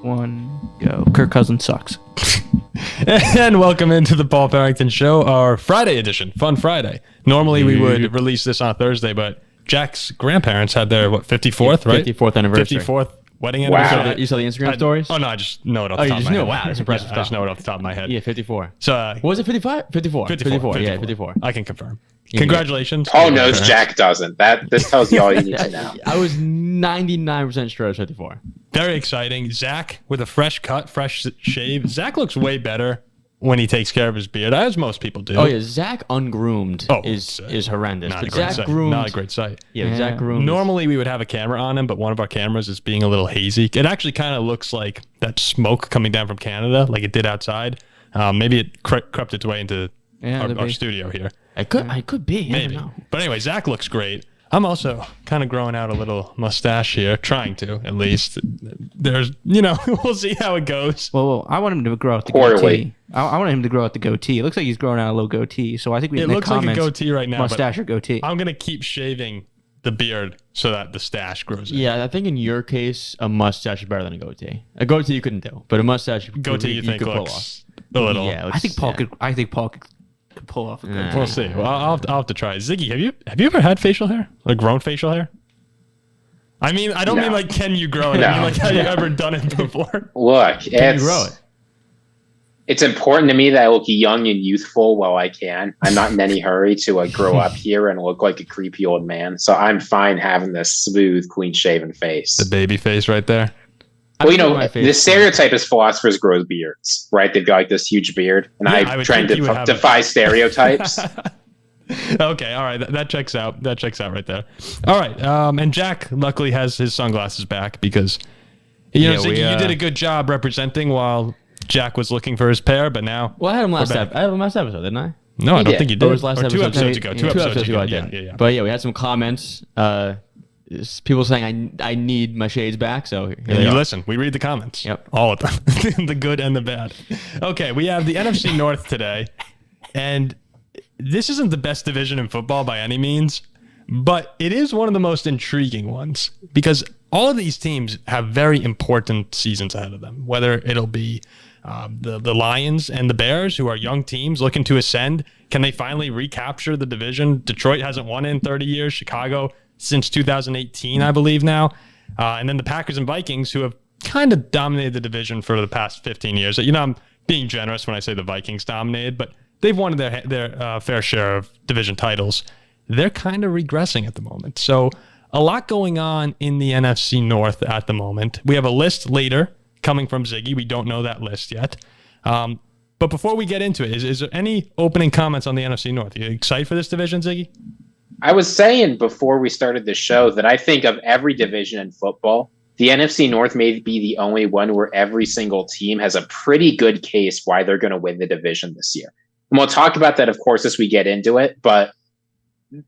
1, go. Kirk Cousins sucks. And welcome into the Paul Farrington Show, our Friday edition, Fun Friday. Normally we would release this on Thursday, but Jack's grandparents had their, 54th, right? 54th anniversary. 54th wedding anniversary. Wow. You saw the Instagram stories? Oh, no, I just know it off the top of my head. Wow, that's impressive. I just know it off the top of my head. Yeah, 54. So, What was it 55? 54. 54. Yeah, 54. I can confirm. Congratulations. Paul knows, Jack doesn't. This tells you all you need to know. I was 99% sure it was 54. Very exciting. Zach with a fresh cut, fresh shave. Zach looks way better when he takes care of his beard, as most people do. Oh yeah, Zach ungroomed is horrendous. Not But a great Zach sight. groomed. Not a great sight. Yeah, Zach groomed. Normally we would have a camera on him, but one of our cameras is being a little hazy. It actually kind of looks like that smoke coming down from Canada, like it did outside. Maybe it crept its way into our studio here. I could be. Maybe. I don't know. But anyway, Zach looks great. I'm also kind of growing out a little mustache here, trying to, at least. There's, we'll see how it goes. Well, I want him to grow out the goatee. I want him to grow out the goatee. It looks like he's growing out a little goatee. So I think we. It looks like a goatee right now. Mustache or goatee. I'm gonna keep shaving the beard so that the stash grows in. Yeah, I think in your case, a mustache is better than a gotea. A goatee you couldn't do, but a mustache you think could looks a little. Yeah, I think Paul could pull off a goatee. We'll see. Well, I'll have to try. Ziggy, have you ever had facial hair? Like grown facial hair? I mean, I don't mean like can you grow it? I mean like have you ever done it before? Look, Can you grow it? It's important to me that I look young and youthful while I can. I'm not in any hurry to grow up here and look like a creepy old man. So I'm fine having this smooth, clean-shaven face. The baby face right there. Well, the stereotype is philosophers grow beards, right? They've got like this huge beard, and I'm trying to defy stereotypes. Okay, all right, that checks out. That checks out right there. All right, and Jack luckily has his sunglasses back because Ziggy, you did a good job representing while Jack was looking for his pair, but now I had him last episode, didn't I? No, I don't think you did. It was last episode. 2 episodes ago. 2 episodes ago, I did. Yeah. But yeah, we had some comments. People saying I need my shades back. So you listen. We read the comments. Yep, all of them, the good and the bad. Okay, we have the NFC North today, and this isn't the best division in football by any means, but it is one of the most intriguing ones because all of these teams have very important seasons ahead of them. Whether it'll be the Lions and the Bears, who are young teams looking to ascend, can they finally recapture the division? Detroit hasn't won in 30 years. Chicago since 2018, I believe now. And then the Packers and Vikings, who have kind of dominated the division for the past 15 years. I'm being generous when I say the Vikings dominated, but they've won their fair share of division titles. They're kind of regressing at the moment. So a lot going on in the NFC North at the moment. We have a list later coming from Ziggy. We don't know that list yet. But before we get into it, is there any opening comments on the NFC North? Are you excited for this division, Ziggy? I was saying before we started the show that I think of every division in football, the NFC North may be the only one where every single team has a pretty good case why they're going to win the division this year. And we'll talk about that, of course, as we get into it, but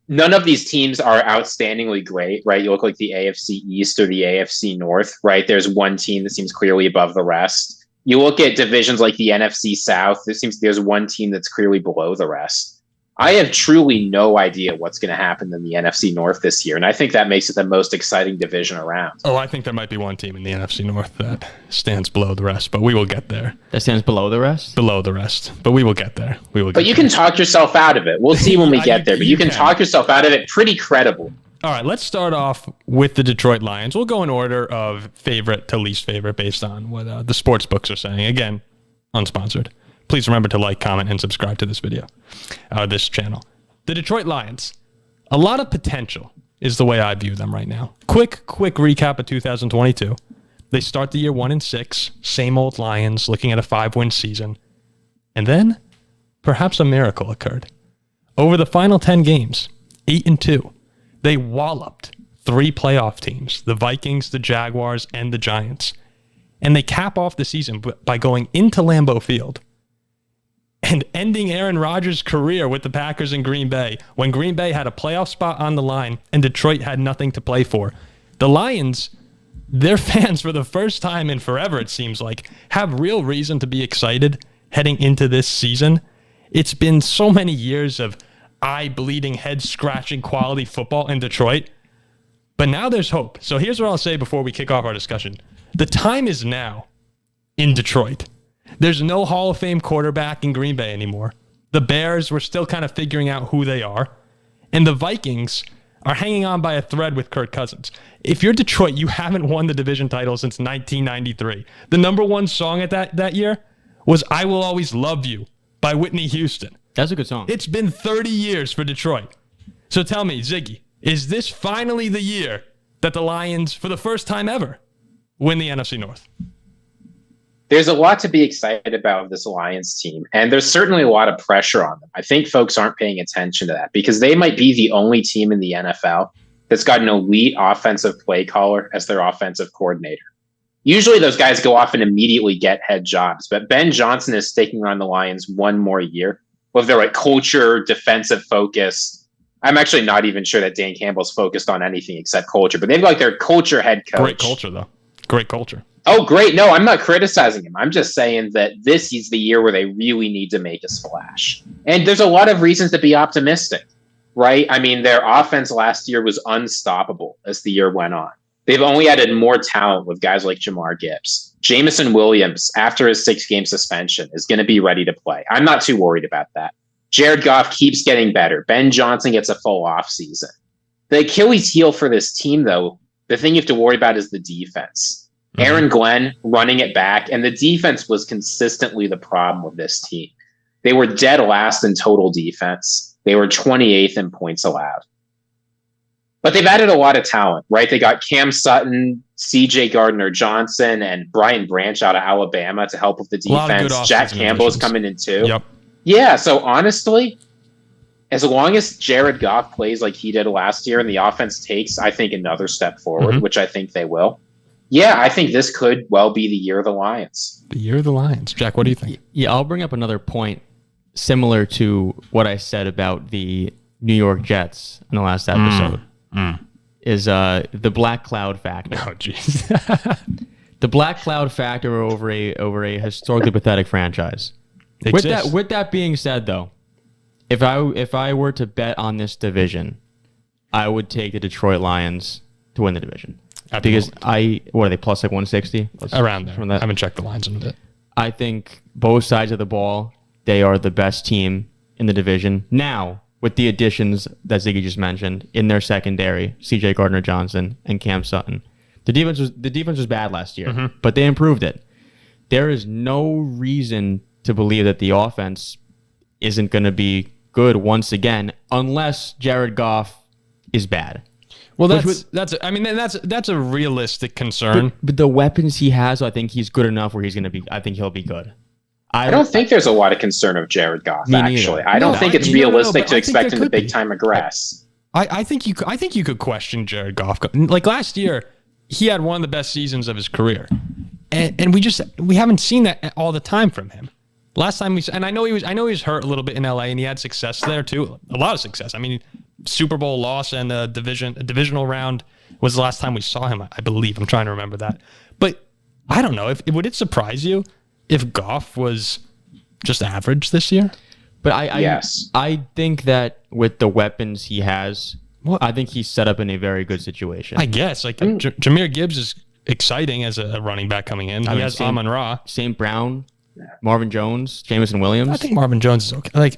none of these teams are outstandingly great, right? You look like the AFC East or the AFC North, right? There's one team that seems clearly above the rest. You look at divisions like the NFC South, there's one team that's clearly below the rest. I have truly no idea what's going to happen in the NFC North this year, and I think that makes it the most exciting division around. Oh, I think there might be one team in the NFC North that stands below the rest, but we will get there. That stands below the rest? Below the rest, but we will get there. But you can talk yourself out of it. We'll see when we get there, but you can talk yourself out of it pretty credibly. All right, let's start off with the Detroit Lions. We'll go in order of favorite to least favorite based on what the sports books are saying. Again, unsponsored. Please remember to like, comment, and subscribe to this video, this channel. The Detroit Lions, a lot of potential is the way I view them right now. Quick recap of 2022. They start the year 1-6, same old Lions, looking at a 5-win season. And then, perhaps a miracle occurred. Over the final 10 games, 8-2, they walloped 3 playoff teams, the Vikings, the Jaguars, and the Giants. And they cap off the season by going into Lambeau Field and ending Aaron Rodgers' career with the Packers in Green Bay when Green Bay had a playoff spot on the line and Detroit had nothing to play for. The Lions, their fans for the first time in forever, it seems like, have real reason to be excited heading into this season. It's been so many years of eye-bleeding, head-scratching quality football in Detroit, but now there's hope. So here's what I'll say before we kick off our discussion. The time is now in Detroit. There's no Hall of Fame quarterback in Green Bay anymore. The Bears, we're still kind of figuring out who they are. And the Vikings are hanging on by a thread with Kirk Cousins. If you're Detroit, you haven't won the division title since 1993. The number one song at that year was I Will Always Love You by Whitney Houston. That's a good song. It's been 30 years for Detroit. So tell me, Ziggy, is this finally the year that the Lions, for the first time ever, win the NFC North? There's a lot to be excited about with this Lions team, and there's certainly a lot of pressure on them. I think folks aren't paying attention to that because they might be the only team in the NFL that's got an elite offensive play caller as their offensive coordinator. Usually those guys go off and immediately get head jobs, but Ben Johnson is sticking around the Lions one more year with their culture, defensive focus. I'm actually not even sure that Dan Campbell's focused on anything except culture, but they've got their culture head coach. Great culture, though. Great culture. Oh, great. No, I'm not criticizing him. I'm just saying that this is the year where they really need to make a splash. And there's a lot of reasons to be optimistic, right? I mean, their offense last year was unstoppable as the year went on. They've only added more talent with guys like Jamar Gibbs. Jameson Williams, after his 6-game suspension, is going to be ready to play. I'm not too worried about that. Jared Goff keeps getting better. Ben Johnson gets a full offseason. The Achilles heel for this team, though, the thing you have to worry about is the defense. Aaron Glenn running it back, and the defense was consistently the problem with this team. They were dead last in total defense. They were 28th in points allowed. But they've added a lot of talent, right? They got Cam Sutton, CJ Gardner-Johnson, and Brian Branch out of Alabama to help with the defense. Jack Campbell is coming in too. Yep. Yeah, so honestly, as long as Jared Goff plays like he did last year and the offense takes, I think, another step forward, which I think they will. Yeah, I think this could well be the year of the Lions. The year of the Lions. Jack, what do you think? Yeah, I'll bring up another point similar to what I said about the New York Jets in the last episode. Is the black cloud factor. Oh, jeez. The black cloud factor over a historically pathetic franchise. With that being said, though, if I were to bet on this division, I would take the Detroit Lions to win the division. Because what are they, plus like 160? Around there. I haven't checked the lines in a bit. I think both sides of the ball, they are the best team in the division. Now, with the additions that Ziggy just mentioned in their secondary, CJ Gardner-Johnson and Cam Sutton. The defense was bad last year, but they improved it. There is no reason to believe that the offense isn't going to be good once again, unless Jared Goff is bad. Well, that's a realistic concern. But the weapons he has, I think he's good enough where I think he'll be good. I don't think there's a lot of concern of Jared Goff, actually. I don't think it's realistic to expect him to big time regress. I think you could question Jared Goff. Like last year, he had one of the best seasons of his career. And we haven't seen that all the time from him. Last time I know he was hurt a little bit in LA and he had success there too. A lot of success. I mean, Super Bowl loss and a divisional round was the last time we saw him, I believe. I'm trying to remember that. But I don't know. Would it surprise you if Goff was just average this year? But yes. I think that with the weapons he has, I think he's set up in a very good situation. I guess. Jahmyr Gibbs is exciting as a running back coming in. He has Amon-Ra. St. Brown, Marvin Jones, Jameson Williams. I think Marvin Jones is okay.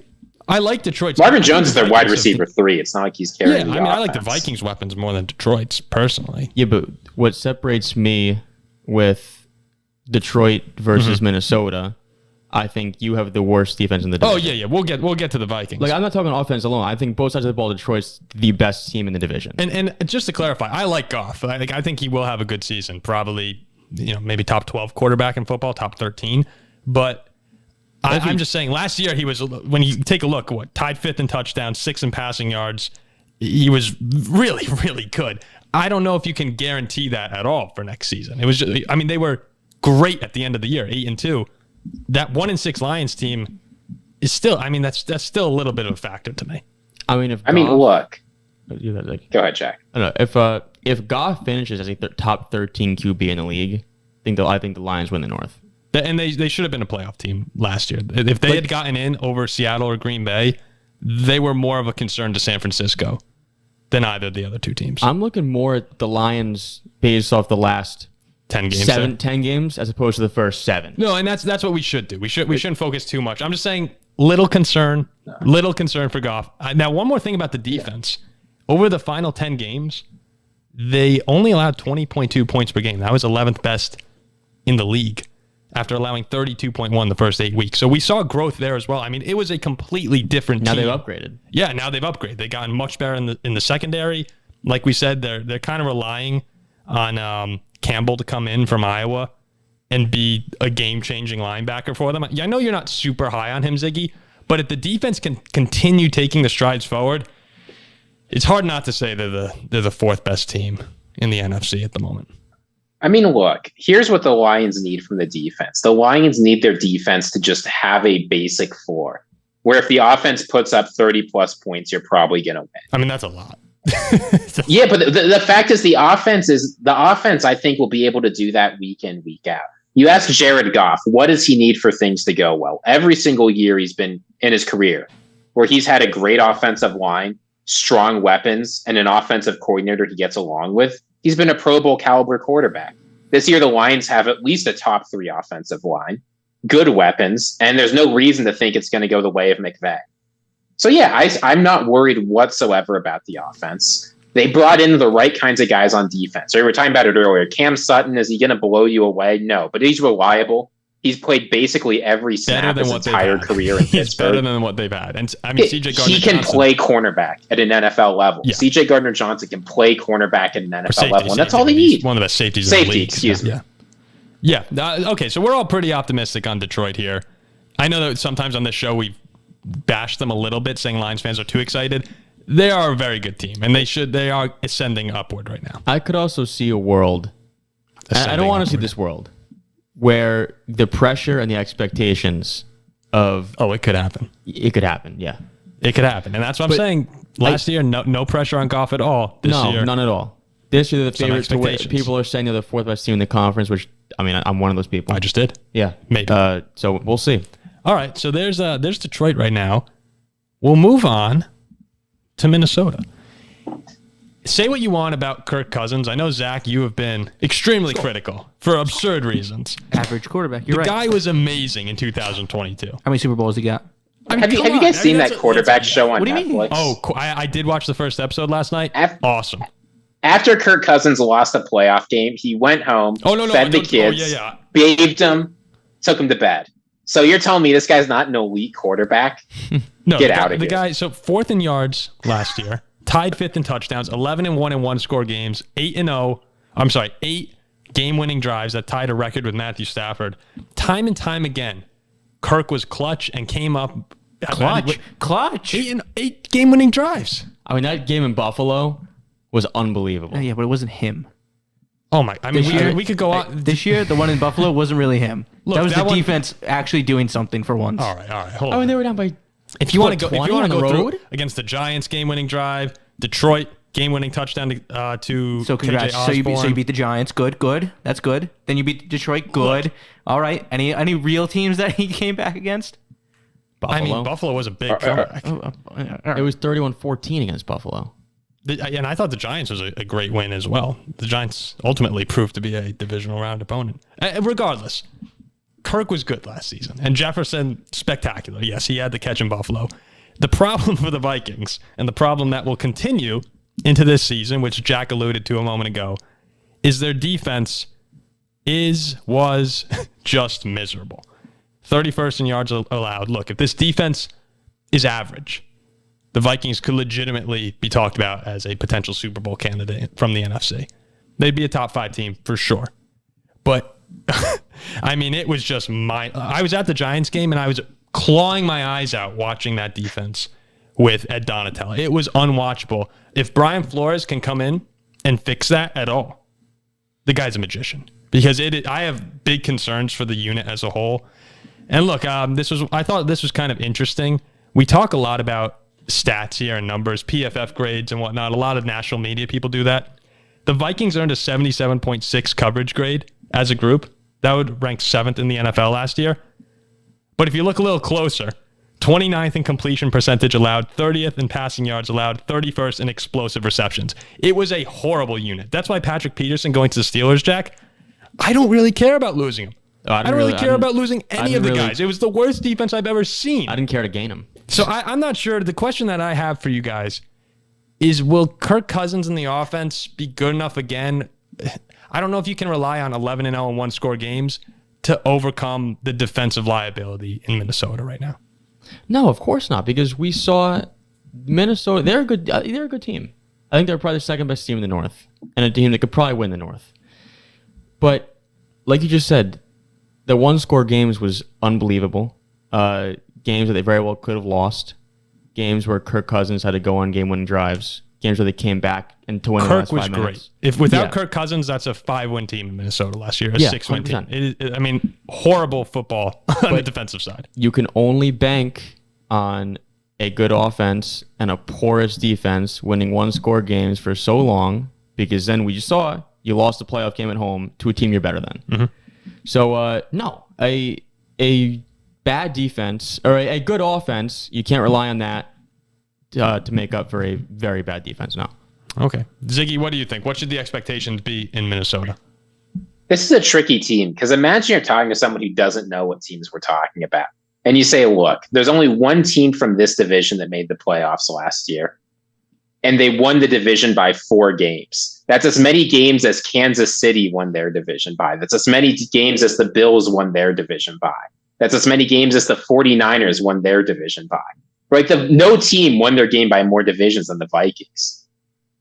I like Detroit's. Marvin Jones is their wide receiver 3. It's not like he's carrying the offense. I like the Vikings' weapons more than Detroit's, personally. Yeah, but what separates me with Detroit versus Minnesota, I think you have the worst defense in the division. Oh, yeah. We'll get to the Vikings. I'm not talking offense alone. I think both sides of the ball, Detroit's the best team in the division. And just to clarify, I like Goff. I think he will have a good season. Probably, maybe top 12 quarterback in football, top 13. But I'm just saying, last year he was, when you take a look, tied 5th in touchdowns, 6th in passing yards. He was really, really good. I don't know if you can guarantee that at all for next season. It was just, they were great at the end of the year, 8-2. That 1-6 Lions team is still, that's still a little bit of a factor to me. Look. Go ahead, Jack. I don't know if Goff finishes as a top 13 QB in the league, I think the Lions win the North. And they should have been a playoff team last year. If they had gotten in over Seattle or Green Bay, they were more of a concern to San Francisco than either of the other two teams. I'm looking more at the Lions based off the last 10 games. 10 games as opposed to the first 7. No, and that's what we should do. We shouldn't focus too much. I'm just saying little concern for Goff. Now, one more thing about the defense. Over the final 10 games, they only allowed 20.2 points per game. That was 11th best in the league after allowing 32.1 the first 8 weeks. So we saw growth there as well. I mean, it was a completely different team. Now they've upgraded. Yeah, now they've upgraded. They've gotten much better in the secondary. Like we said, they're kind of relying on Campbell to come in from Iowa and be a game-changing linebacker for them. I know you're not super high on him, Ziggy, but if the defense can continue taking the strides forward, it's hard not to say they're the 4th best team in the NFC at the moment. I mean, look, here's what the Lions need from the defense. The Lions need their defense to just have a basic floor, where if the offense puts up 30-plus points, you're probably going to win. I mean, that's a lot. Yeah, but the fact is the offense, I think, will be able to do that week in, week out. You ask Jared Goff, what does he need for things to go well? Every single year he's been in his career where he's had a great offensive line, strong weapons, and an offensive coordinator he gets along with. He's been a Pro Bowl caliber quarterback. This year, the Lions have at least a top 3 offensive line, good weapons, and there's no reason to think it's going to go the way of McVay. So yeah, I'm not worried whatsoever about the offense. They brought in the right kinds of guys on defense. We were talking about it earlier. Cam Sutton, is he going to blow you away? No, but he's reliable. He's played basically every snap his entire career in He's Pittsburgh. better than what they've had. And I mean, CJ Gardner-Johnson. He can play cornerback at an NFL level. Yeah. CJ Gardner-Johnson can play cornerback at an NFL level, and that's all they need. One of the best safeties in the league. Excuse me. Yeah. Okay, so we're all pretty optimistic on Detroit here. I know that sometimes on this show we bash them a little bit, saying Lions fans are too excited. They are a very good team, and they are ascending upward right now. I could also see a world. I don't want to see this world where the pressure and the expectations of it could happen. It could happen, yeah. It could happen, and that's what I'm saying. Last year, no pressure on Goff at all. This year, none at all. This year, the favorite to win. People are saying they're the 4th best team in the conference, which I mean, I'm one of those people. I just did. Yeah, maybe. So we'll see. All right, so there's Detroit right now. We'll move on to Minnesota. Say what you want about Kirk Cousins. I know, Zach, you have been extremely critical for absurd reasons. Average quarterback. You're right. The guy was amazing in 2022. How many Super Bowls he got? I mean, have you guys seen that quarterback show on Netflix? Oh, I did watch the first episode last night. Awesome. After Kirk Cousins lost a playoff game, he went home, fed the kids, bathed them, took them to bed. So you're telling me this guy's not an elite quarterback? No, Get out of here. The guy, so 4th in yards last year. Tied 5th in touchdowns, 11-1 in 1-score games, 8-0. I'm sorry, 8 game-winning drives that tied a record with Matthew Stafford. Time and time again, Kirk was clutch and came up Clutch. 8 game-winning drives. I mean, that game in Buffalo was unbelievable. Yeah, but it wasn't him. Oh my! I mean, we could go on. This year, the one in Buffalo wasn't really him. Look, that was the defense actually doing something for once. All right. Hold on. I mean, they were down by. If you want to go through against the Giants, game-winning drive, Detroit, game-winning touchdown to so congrats. KJ Osborne. So you beat the Giants. Good. That's good. Then you beat Detroit. Good. Look. All right. Any real teams that he came back against? Buffalo. I mean, Buffalo was a big comeback. It was 31-14 against Buffalo. And I thought the Giants was a great win as well. The Giants ultimately proved to be a divisional round opponent. Regardless, Kirk was good last season. And Jefferson, spectacular. Yes, he had the catch in Buffalo. The problem for the Vikings, and the problem that will continue into this season, which Jack alluded to a moment ago, is their defense was just miserable. 31st in yards allowed. Look, if this defense is average, the Vikings could legitimately be talked about as a potential Super Bowl candidate from the NFC. They'd be a top 5 team for sure. But, I mean, it was just I was at the Giants game and I was clawing my eyes out watching that defense with Ed Donatell. It was unwatchable. If Brian Flores can come in and fix that at all, the guy's a magician. Because I have big concerns for the unit as a whole. And look, I thought this was kind of interesting. We talk a lot about stats here and numbers, PFF grades and whatnot. A lot of national media people do that. The Vikings earned a 77.6 coverage grade as a group. That would rank 7th in the NFL last year. But if you look a little closer, 29th in completion percentage allowed, 30th in passing yards allowed, 31st in explosive receptions. It was a horrible unit. That's why Patrick Peterson going to the Steelers, Jack, I don't really care about losing him. I don't really care about losing any of the guys. It was the worst defense I've ever seen. I didn't care to gain him. So I'm not sure. The question that I have for you guys is, will Kirk Cousins in the offense be good enough again? I don't know if you can rely on 11-0 and one-score games to overcome the defensive liability in Minnesota right now. No, of course not, because we saw Minnesota. They're a good team. I think they're probably the second best team in the North, and a team that could probably win the North. But like you just said, the one-score games was unbelievable. Games that they very well could have lost. Games where Kirk Cousins had to go on game-winning drives. Games where they came back and to win in the last 5 minutes. Kirk was great. Without Kirk Cousins, that's a 5-win team in Minnesota last year. A 6-win team. Horrible football on the defensive side. You can only bank on a good offense and a porous defense winning one-score games for so long, because then we just saw you lost the playoff game at home to a team you're better than. Mm-hmm. So, no, a bad defense or a good offense, you can't rely on that to make up for a very bad defense. No. Okay. Ziggy, what do you think? What should the expectations be in Minnesota? This is a tricky team, because imagine you're talking to someone who doesn't know what teams we're talking about. And you say, look, there's only one team from this division that made the playoffs last year, and they won the division by 4 games. That's as many games as Kansas City won their division by. That's as many games as the Bills won their division by. That's as many games as the 49ers won their division by. Right? No team won their game by more divisions than the Vikings.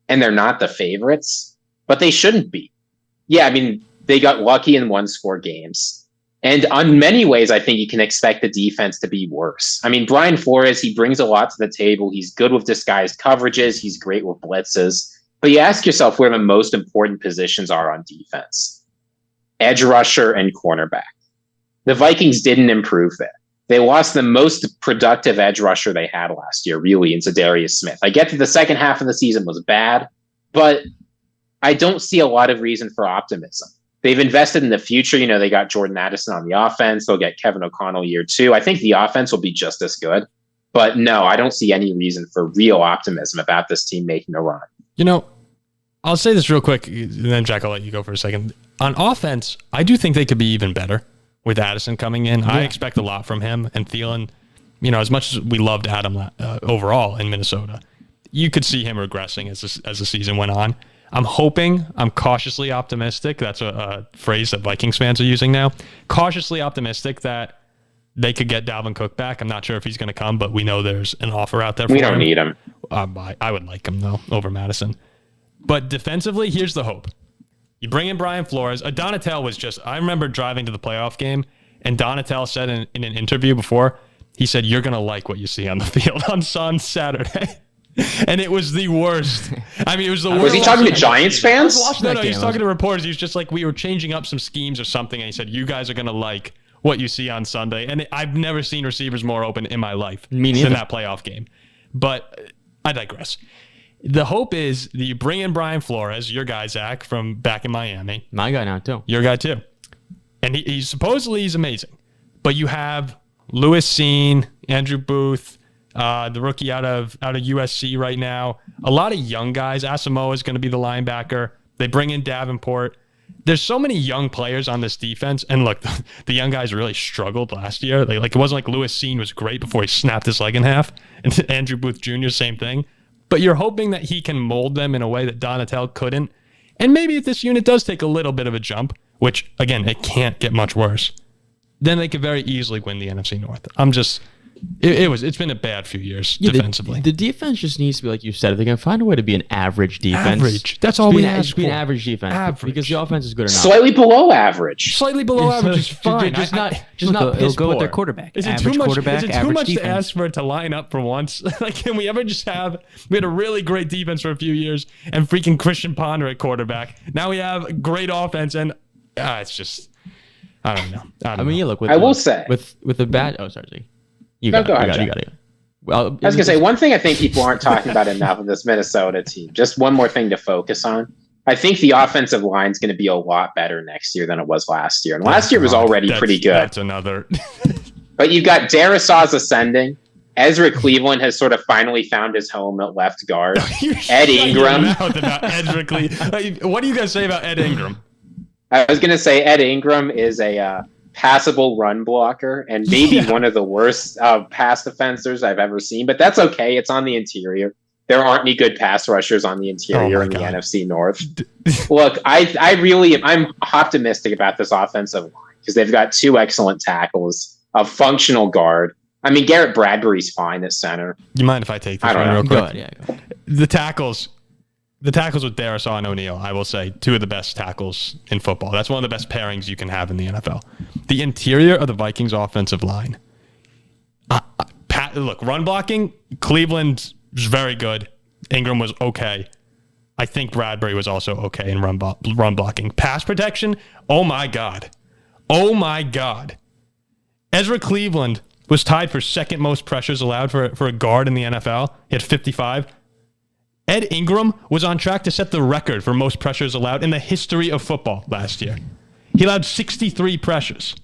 And they're not the favorites, but they shouldn't be. Yeah, I mean, they got lucky in one-score games. And on many ways, I think you can expect the defense to be worse. I mean, Brian Flores, he brings a lot to the table. He's good with disguised coverages. He's great with blitzes. But you ask yourself where the most important positions are on defense. Edge rusher and cornerback. The Vikings didn't improve there. They lost the most productive edge rusher they had last year, really, in Zadarius Smith. I get that the second half of the season was bad, but I don't see a lot of reason for optimism. They've invested in the future. You know, they got Jordan Addison on the offense. They'll get Kevin O'Connell year 2. I think the offense will be just as good. But no, I don't see any reason for real optimism about this team making a run. You know, I'll say this real quick, and then Jack, I'll let you go for a second. On offense, I do think they could be even better with Addison coming in. Yeah. I expect a lot from him and Thielen. You know, as much as we loved Adam overall in Minnesota, you could see him regressing as the season went on. I'm cautiously optimistic. That's a phrase that Vikings fans are using now. Cautiously optimistic that they could get Dalvin Cook back. I'm not sure if he's going to come, but we know there's an offer out there for him. We don't need him. I would like him, though, over Madison. But defensively, here's the hope. You bring in Brian Flores. Donatel was just... I remember driving to the playoff game, and Donatel said in an interview before, he said, you're going to like what you see on the field on Saturday. And it was the worst. I mean, it was the worst. Was he talking to Giants fans? No, he was talking to reporters. He was just like, we were changing up some schemes or something, and he said, you guys are going to like what you see on Sunday. And I've never seen receivers more open in my life than that playoff game. But I digress. The hope is that you bring in Brian Flores, your guy, Zach, from back in Miami. My guy now, too. Your guy, too. And he's supposedly he's amazing. But you have Lewis Seen, Andrew Booth, the rookie out of USC right now. A lot of young guys. Asamoah is going to be the linebacker. They bring in Davenport. There's so many young players on this defense. And look, the young guys really struggled last year. Like it wasn't like Lewis Seen was great before he snapped his leg in half. And Andrew Booth Jr., same thing. But you're hoping that he can mold them in a way that Donatel couldn't. And maybe if this unit does take a little bit of a jump, which, again, it can't get much worse, then they could very easily win the NFC North. It's been a bad few years defensively. The defense just needs to be, like you said, if they can find a way to be an average defense. Average. That's all we ask for. Be an average defense. Average. Because the offense is good enough. Slightly below average. Slightly below average is fine. Just not they'll go with their quarterback. Is it too much to ask for it to line up for once? Like, can we ever just we had a really great defense for a few years and freaking Christian Ponder at quarterback. Now we have great offense and it's just, I don't know. I mean, look, I will say. With the bad, oh, sorry. You got it. Well, I was going to say, one thing I think people aren't talking about enough of this Minnesota team, just one more thing to focus on. I think the offensive line is going to be a lot better next year than it was last year. And last year was already pretty good. That's another. But you've got Darrisaw ascending. Ezra Cleveland has sort of finally found his home at left guard. Ed Ingram. About Ezra Cleveland. What do you guys say about Ed Ingram? I was going to say Ed Ingram is a passable run blocker and maybe one of the worst pass defenders I've ever seen, but that's okay. It's on the interior. There aren't any good pass rushers on the interior in the NFC North. Look, I'm optimistic about this offensive line because they've got two excellent tackles, a functional guard. I mean, Garrett Bradbury's fine at center. You mind if I take this I don't one know. real quick? Go ahead, yeah. Go ahead. The tackles with Darisaw and O'Neal, I will say, two of the best tackles in football. That's one of the best pairings you can have in the NFL. The interior of the Vikings offensive line. Look, run blocking, Cleveland was very good. Ingram was okay. I think Bradbury was also okay in run blocking. Pass protection, oh my God. Oh my God. Ezra Cleveland was tied for second most pressures allowed for a guard in the NFL. He had 55. Ed Ingram was on track to set the record for most pressures allowed in the history of football last year. He allowed 63 pressures.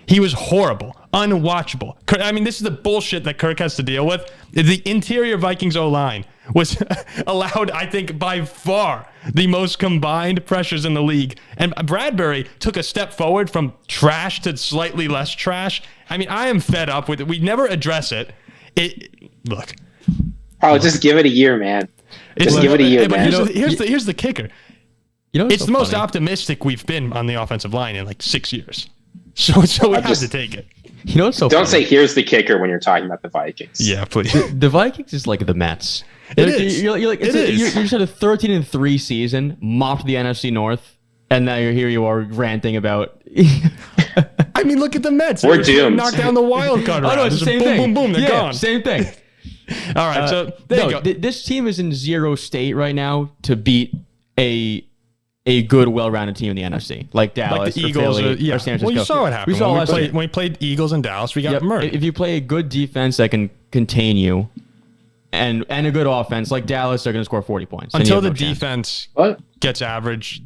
He was horrible, unwatchable. I mean, this is the bullshit that Kirk has to deal with. The interior Vikings O-line was allowed, I think, by far the most combined pressures in the league. And Bradbury took a step forward from trash to slightly less trash. I mean, I am fed up with it. We never address it. Look. Oh, just give it a year, man. Just give it a year, man. Here's the kicker. It's the most optimistic we've been on the offensive line in like 6 years. So we have to take it. You know what's so Don't funny? say here's the kicker when you're talking about the Vikings. Yeah, please. The Vikings is like the Mets. It is. You're just had a 13-3 season, mopped the NFC North, and now you are ranting about. I mean, look at the Mets. We're doomed. Knock down the wild card. Oh no, it's the same boom, thing. boom, boom. They're gone. Same thing. All right, so there you go. This team is in zero state right now to beat a good, well-rounded team in the NFC, like Dallas, Like the Eagles, or Philly, yeah. or San Francisco. Well, you saw what happened. We saw last year. When we played Eagles and Dallas, we got murdered. If you play a good defense that can contain you, and a good offense like Dallas, they're going to score 40 points. Until the defense What? gets average,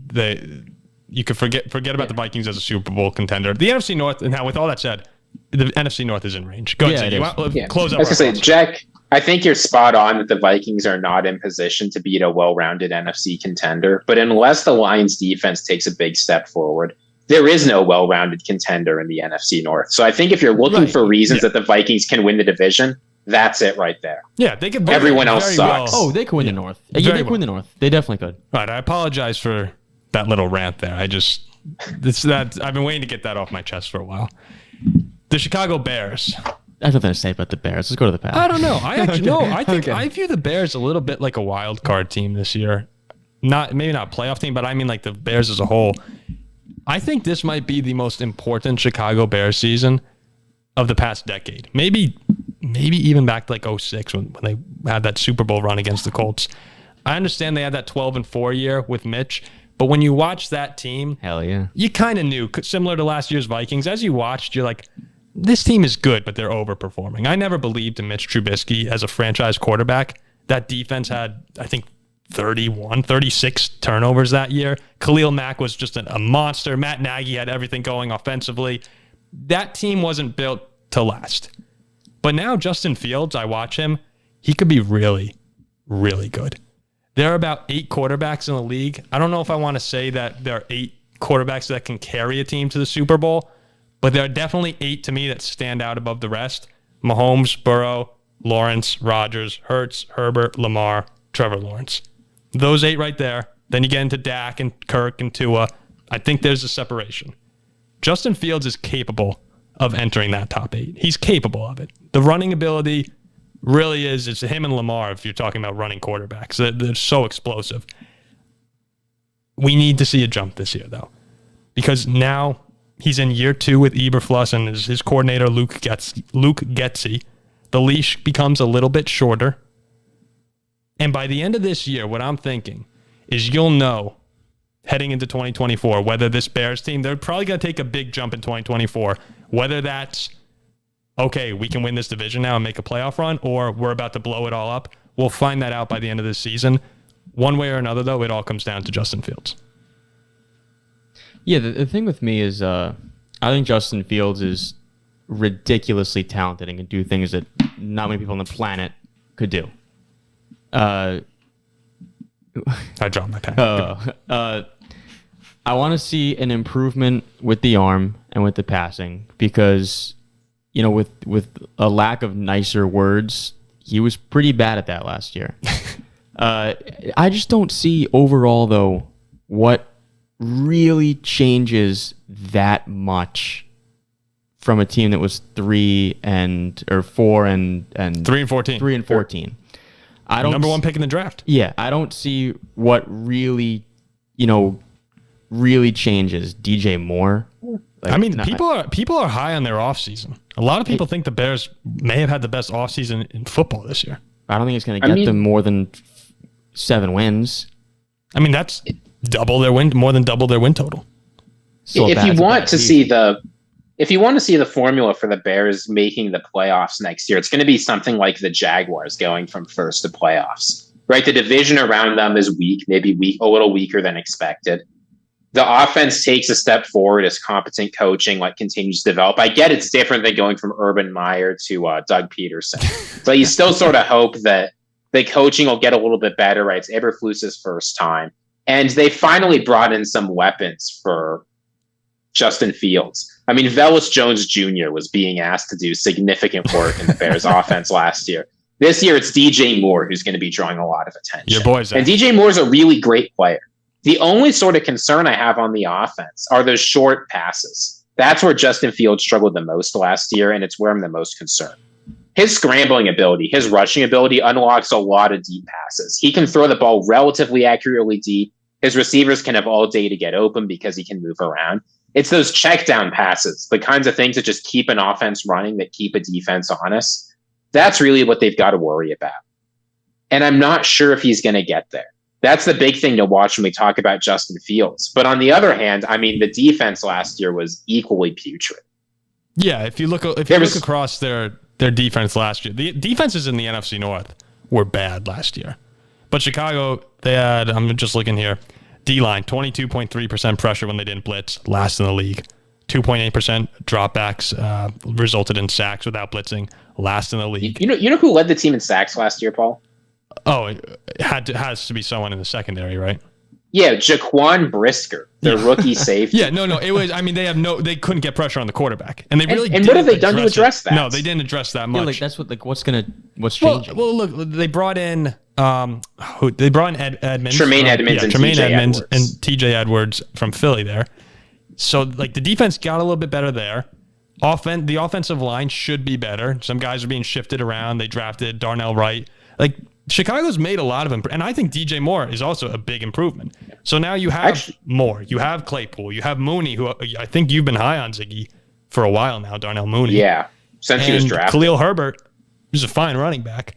you could forget about the Vikings as a Super Bowl contender. The NFC North, and now with all that said, the NFC North is in range. Go ahead, Ziggy. Close up. I was going to say, Jack, I think you're spot on that the Vikings are not in position to beat a well-rounded NFC contender. But unless the Lions defense takes a big step forward, there is no well-rounded contender in the NFC North. So I think if you're looking for reasons that the Vikings can win the division, that's it right there. Yeah, they could. Everyone else sucks. Oh, they could win the North. They could win the North. They definitely could. All right, I apologize for that little rant there. I've been waiting to get that off my chest for a while. The Chicago Bears. I have nothing to say about the Bears. Let's go to the Packers. I don't know. I think I view the Bears a little bit like a wild card team this year. Maybe not a playoff team, but I mean like the Bears as a whole. I think this might be the most important Chicago Bears season of the past decade. Maybe even back to like 2006 when they had that Super Bowl run against the Colts. I understand they had that 12-4 year with Mitch, but when you watch that team, hell yeah, you kind of knew, similar to last year's Vikings, as you watched, you're like, this team is good, but they're overperforming. I never believed in Mitch Trubisky as a franchise quarterback. That defense had, I think, 36 turnovers that year. Khalil Mack was just a monster. Matt Nagy had everything going offensively. That team wasn't built to last. But now Justin Fields, I watch him, he could be really, really good. There are about 8 quarterbacks in the league. I don't know if I want to say that there are 8 quarterbacks that can carry a team to the Super Bowl, but there are definitely 8 to me that stand out above the rest. Mahomes, Burrow, Lawrence, Rodgers, Hurts, Herbert, Lamar, Trevor Lawrence. Those 8 right there. Then you get into Dak and Kirk and Tua. I think there's a separation. Justin Fields is capable of entering that top 8. He's capable of it. The running ability really is. It's him and Lamar if you're talking about running quarterbacks. They're so explosive. We need to see a jump this year, though, because now he's in year 2 with Eberflus and his coordinator, Luke Getsy. The leash becomes a little bit shorter. And by the end of this year, what I'm thinking is you'll know heading into 2024 whether this Bears team, they're probably going to take a big jump in 2024, whether that's, okay, we can win this division now and make a playoff run, or we're about to blow it all up. We'll find that out by the end of this season. One way or another, though, it all comes down to Justin Fields. Yeah, the thing with me is I think Justin Fields is ridiculously talented and can do things that not many people on the planet could do. I dropped my pen. I want to see an improvement with the arm and with the passing because, with a lack of nicer words, he was pretty bad at that last year. I just don't see overall, though, what really changes that much from a team that was 4 and 14. 3-14. I don't number one pick in the draft. Yeah, I don't see what really, really changes. DJ Moore. People are high on their offseason. A lot of people think the Bears may have had the best offseason in football this year. I don't think it's going to get them more than 7 wins. I mean, that's more than double their win total. If you want to see the formula for the Bears making the playoffs next year, it's going to be something like the Jaguars going from first to playoffs, right? The division around them is weak, a little weaker than expected. The offense takes a step forward as competent coaching continues to develop. I get it's different than going from Urban Meyer to Doug Peterson. So you still sort of hope that the coaching will get a little bit better, right? It's Eberflus's first time. And they finally brought in some weapons for Justin Fields. I mean, Velus Jones Jr. was being asked to do significant work in the Bears offense last year. This year, it's DJ Moore who's going to be drawing a lot of attention. Your boy's and DJ Moore's a really great player. The only sort of concern I have on the offense are those short passes. That's where Justin Fields struggled the most last year, and it's where I'm the most concerned. His scrambling ability, his rushing ability unlocks a lot of deep passes. He can throw the ball relatively accurately deep. His receivers can have all day to get open because he can move around. It's those check down passes, the kinds of things that just keep an offense running, that keep a defense honest. That's really what they've got to worry about. And I'm not sure if he's going to get there. That's the big thing to watch when we talk about Justin Fields. But on the other hand, I mean, the defense last year was equally putrid. Yeah, if you look across their defense last year, the defenses in the NFC North were bad last year. But Chicago, they had, I'm just looking here, D-line, 22.3% pressure when they didn't blitz, last in the league. 2.8% dropbacks resulted in sacks without blitzing, last in the league. You know who led the team in sacks last year, Paul? Oh, it has to be someone in the secondary, right? Yeah, Jaquan Brisker, the rookie safety. Yeah, no, it was. I mean, they couldn't get pressure on the quarterback, and they really. And what have they done to address that? No, they didn't address that much. Yeah, that's what's changing. Well, look, they brought in Edmonds, Tremaine Edmonds, and TJ Edwards from Philly there. So the defense got a little bit better there. The offensive line should be better. Some guys are being shifted around. They drafted Darnell Wright. Chicago's made a lot of and I think DJ Moore is also a big improvement. So now you have Moore, you have Claypool, you have Mooney, who I think you've been high on Ziggy for a while now, Darnell Mooney. Yeah, since he was drafted. Khalil Herbert is a fine running back.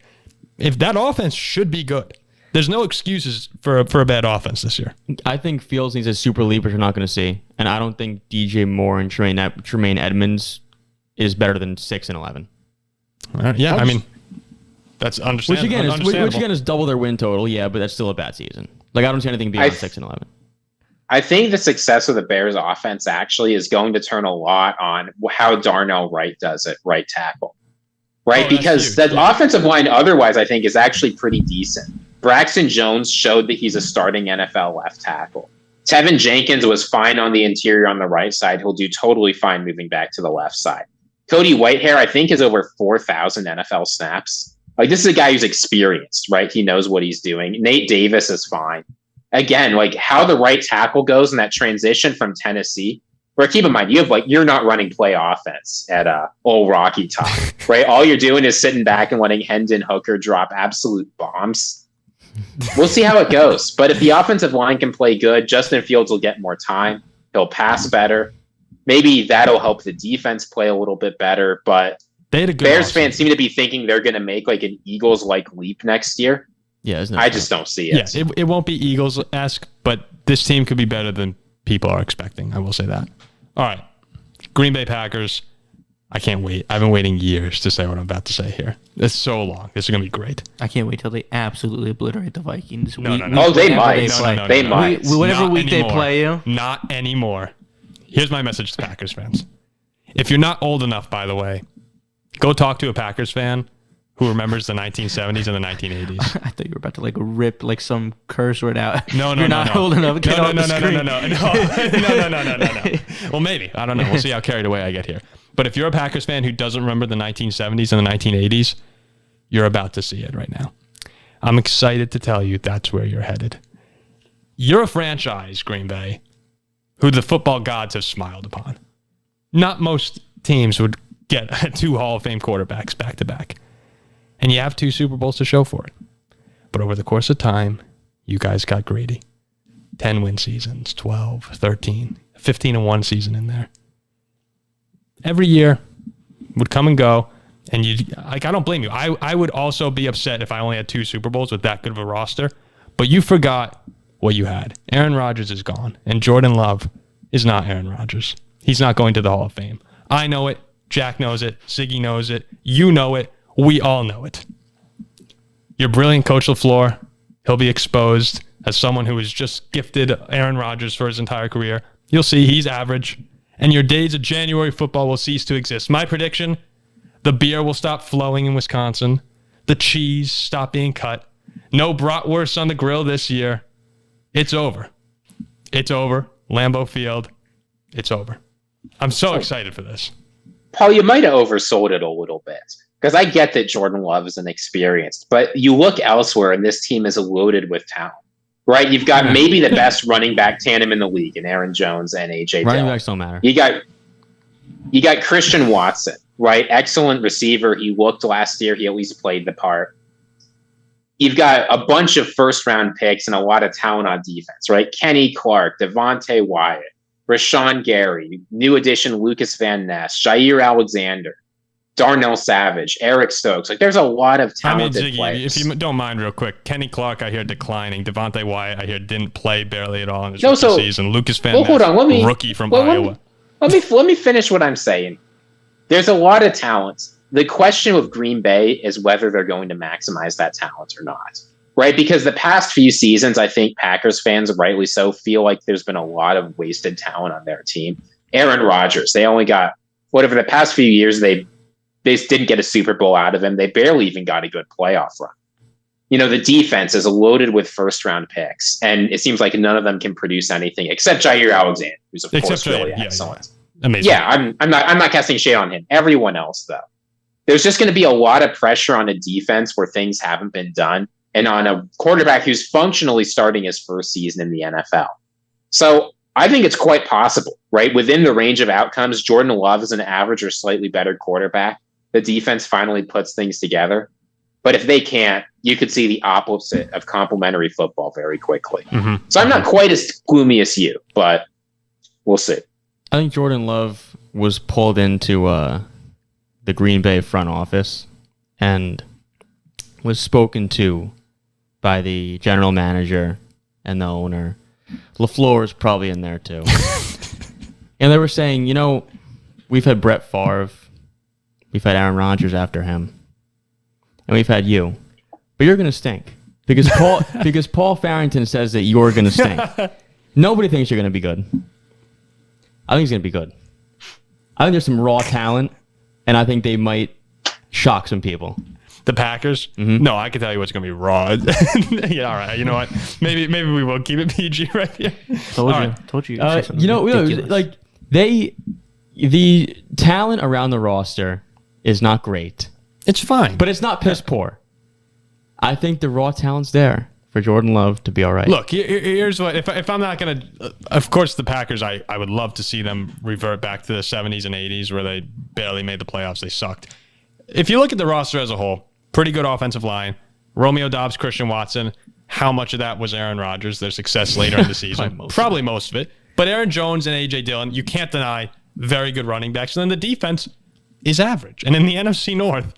If that offense should be good, there's no excuses for a bad offense this year. I think Fields needs a super leap, which we're not going to see. And I don't think DJ Moore and Tremaine Edmonds is better than 6 and 11. Yeah, I mean, that's understandable. Which again is double their win total, yeah, but that's still a bad season. I don't see anything beyond 6 and 11. I think the success of the Bears offense actually is going to turn a lot on how Darnell Wright does at right tackle. Right? Because the offensive line otherwise, I think, is actually pretty decent. Braxton Jones showed that he's a starting NFL left tackle. Tevin Jenkins was fine on the interior on the right side. He'll do totally fine moving back to the left side. Cody Whitehair, I think, is over 4,000 NFL snaps. This is a guy who's experienced, right? He knows what he's doing. Nate Davis is fine. Again, how the right tackle goes in that transition from Tennessee, where keep in mind, you're not running play offense at Old Rocky Top, right? All you're doing is sitting back and letting Hendon Hooker drop absolute bombs. We'll see how it goes. But if the offensive line can play good, Justin Fields will get more time. He'll pass better. Maybe that'll help the defense play a little bit better, but Bears fans seem to be thinking they're going to make an Eagles-like leap next year. Yeah, I just don't see it. Yeah, it won't be Eagles-esque, but this team could be better than people are expecting. I will say that. All right, Green Bay Packers. I can't wait. I've been waiting years to say what I'm about to say here. It's so long. This is going to be great. I can't wait till they absolutely obliterate the Vikings. No. They might. They might. Whatever week they play you. Not anymore. Here's my message to Packers fans. If you're not old enough, by the way, go talk to a Packers fan who remembers the 1970s and the 1980s. I thought you were about to like rip like some curse word out. No, You're not old enough. Get off the screen. No. Well, maybe. I don't know. We'll see how carried away I get here. But if you're a Packers fan who doesn't remember the 1970s and the 1980s, you're about to see it right now. I'm excited to tell you that's where you're headed. You're a franchise, Green Bay, who the football gods have smiled upon. Not most teams would get 2 Hall of Fame quarterbacks back to back. And you have 2 Super Bowls to show for it. But over the course of time, you guys got greedy. 10 win seasons, 12, 13, 15-1 season in there. Every year would come and go, and I don't blame you. I would also be upset if I only had 2 Super Bowls with that good of a roster, but you forgot what you had. Aaron Rodgers is gone, and Jordan Love is not Aaron Rodgers. He's not going to the Hall of Fame. I know it. Jack knows it. Ziggy knows it. You know it. We all know it. Your brilliant coach LaFleur, he'll be exposed as someone who was just gifted Aaron Rodgers for his entire career. You'll see he's average, and your days of January football will cease to exist. My prediction, the beer will stop flowing in Wisconsin. The cheese stop being cut. No bratwurst on the grill this year. It's over. It's over. Lambeau Field. It's over. I'm so excited for this. Paul, you might have oversold it a little bit. Because I get that Jordan Love is inexperienced, but you look elsewhere and this team is loaded with talent, right? You've got maybe the best running back tandem in the league in Aaron Jones and AJ Running Dillon. backs don't matter. You got Christian Watson, right? Excellent receiver. He looked last year. He at least played the part. You've got a bunch of first-round picks and a lot of talent on defense, right? Kenny Clark, Devontae Wyatt, Rashawn Gary, new addition Lucas Van Ness, Jair Alexander, Darnell Savage, Eric Stokes. Like, there's a lot of talented Ziggy, players. if you don't mind real quick, Kenny Clark, I hear declining. Devontae Wyatt, I hear didn't play barely at all in his rookie season. Lucas Van Ness, hold on, rookie from Iowa. Let me finish what I'm saying. There's a lot of talent. The question with Green Bay is whether they're going to maximize that talent or not, right? Because the past few seasons, I think Packers fans, rightly so, feel like there's been a lot of wasted talent on their team. Aaron Rodgers, they only got, whatever the past few years, they didn't get a Super Bowl out of him. They barely even got a good playoff run. You know, the defense is loaded with first-round picks, and it seems like none of them can produce anything except Jair Alexander, who's of course really excellent. Yeah. Amazing. Yeah, I'm not casting shade on him. Everyone else, though, there's just going to be a lot of pressure on a defense where things haven't been done, and on a quarterback who's functionally starting his first season in the NFL. So I think it's quite possible, right? Within the range of outcomes, Jordan Love is an average or slightly better quarterback. The defense finally puts things together. But if they can't, you could see the opposite of complementary football very quickly. Mm-hmm. So I'm not quite as gloomy as you, but we'll see. I think Jordan Love was pulled into the Green Bay front office and was spoken to by the general manager and the owner. LaFleur is probably in there too. And they were saying, you know, we've had Brett Favre. We've had Aaron Rodgers after him. And we've had you. But you're going to stink. Because Paul Farrington says that you're going to stink. Nobody thinks you're going to be good. I think he's going to be good. I think there's some raw talent, and I think they might shock some people. The Packers? Mm-hmm. No, I can tell you what's going to be raw. Yeah, all right. You know what? Maybe we will keep it PG right here. Told you. You know, like the talent around the roster is not great. It's fine. But it's not piss poor. I think the raw talent's there for Jordan Love to be all right. Look, here's what, if I'm not going to, of course the Packers, I would love to see them revert back to the 70s and 80s where they barely made the playoffs. They sucked. If you look at the roster as a whole, pretty good offensive line. Romeo Doubs, Christian Watson. How much of that was Aaron Rodgers, their success later in the season? Probably most of it. But Aaron Jones and A.J. Dillon, you can't deny very good running backs. And then the defense is average. And in the NFC North,